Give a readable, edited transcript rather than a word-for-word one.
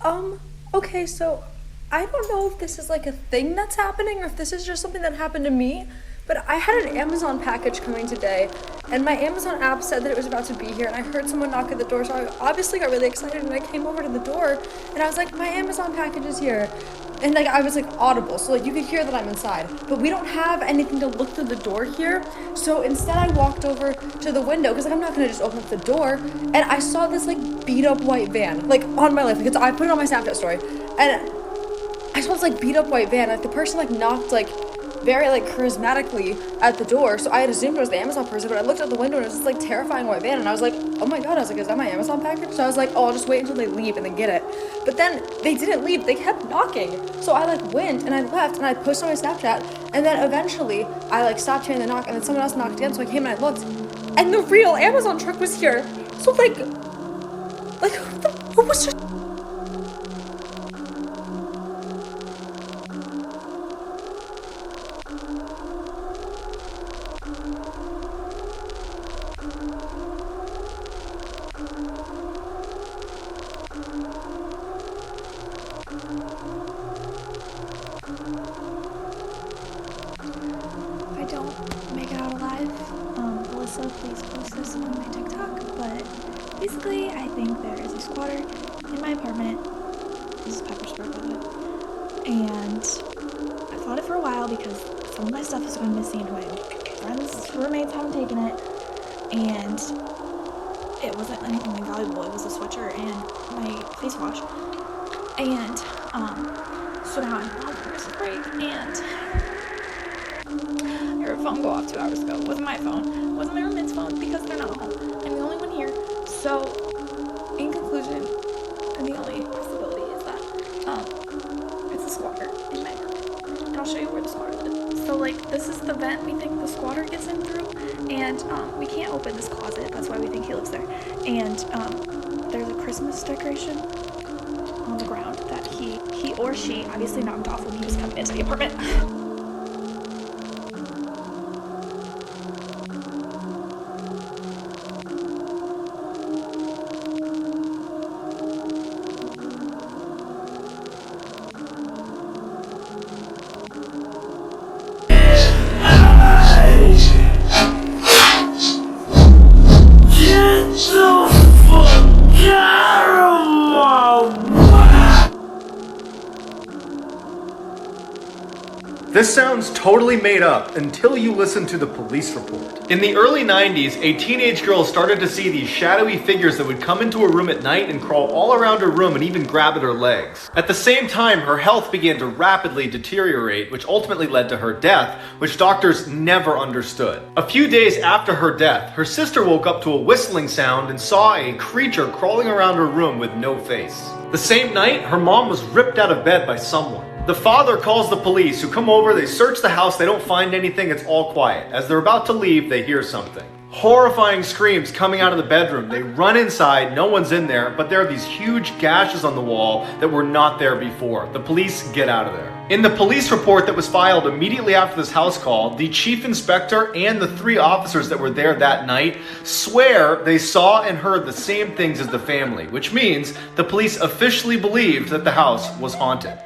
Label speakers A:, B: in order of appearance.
A: Okay, so I don't know if this is like a thing that's happening or if this is just something that happened to me, but I had an Amazon package coming today, and my Amazon app said that it was about to be here, and I heard someone knock at the door, so I obviously got really excited, and I came over to the door, and I was like, my Amazon package is here. And like I was like audible, so like you could hear that I'm inside, but we don't have anything to look through the door here. So instead I walked over to the window because like I'm not gonna just open up the door, and I saw this like beat up white van like on my left because I put it on my Snapchat story, and I saw this like beat up white van. Like the person like knocked like very like charismatically at the door, so I had assumed it was the Amazon person, but I looked out the window and it was this like terrifying white van, and I was like, oh my god, I was like, is that my Amazon package? So I was like, oh, I'll just wait until they leave and then get it. But then they didn't leave, they kept knocking, so I like went and I left and I posted on my Snapchat, and then eventually I like stopped hearing the knock, and then someone else knocked again, so I came and I looked, and the real Amazon truck was here. So like who was just
B: If I don't make it out alive, Alyssa, please post this on my TikTok, but basically I think there is a squatter in my apartment. This is pepper spray, by the way. And I've thought it for a while because some of my stuff has gone missing and my friends' roommates haven't taken it, and it wasn't anything like valuable. It was a sweatshirt and my face wash. And so now I'm on Christmas break, and I heard a phone go off 2 hours ago. It wasn't my phone. It wasn't my roommate's phone because they're not home. I'm the only one here. So, in conclusion, the only possibility is that it's a squatter in my apartment. And I'll show you where the squatter lives. So, like, this is the vent we think the squatter gets in through, and we can't open this closet. That's why we think he lives there. And there's a Christmas decoration on the ground that he or she obviously knocked off when he was coming into the apartment.
C: This sounds totally made up until you listen to the police report. In the early 90s, a teenage girl started to see these shadowy figures that would come into her room at night and crawl all around her room and even grab at her legs. At the same time, her health began to rapidly deteriorate, which ultimately led to her death, which doctors never understood. A few days after her death, her sister woke up to a whistling sound and saw a creature crawling around her room with no face. The same night, her mom was ripped out of bed by someone. The father calls the police, who come over, they search the house, they don't find anything, it's all quiet. As they're about to leave, they hear something. Horrifying screams coming out of the bedroom. They run inside, no one's in there, but there are these huge gashes on the wall that were not there before. The police get out of there. In the police report that was filed immediately after this house call, the chief inspector and the 3 officers that were there that night swear they saw and heard the same things as the family, which means the police officially believed that the house was haunted.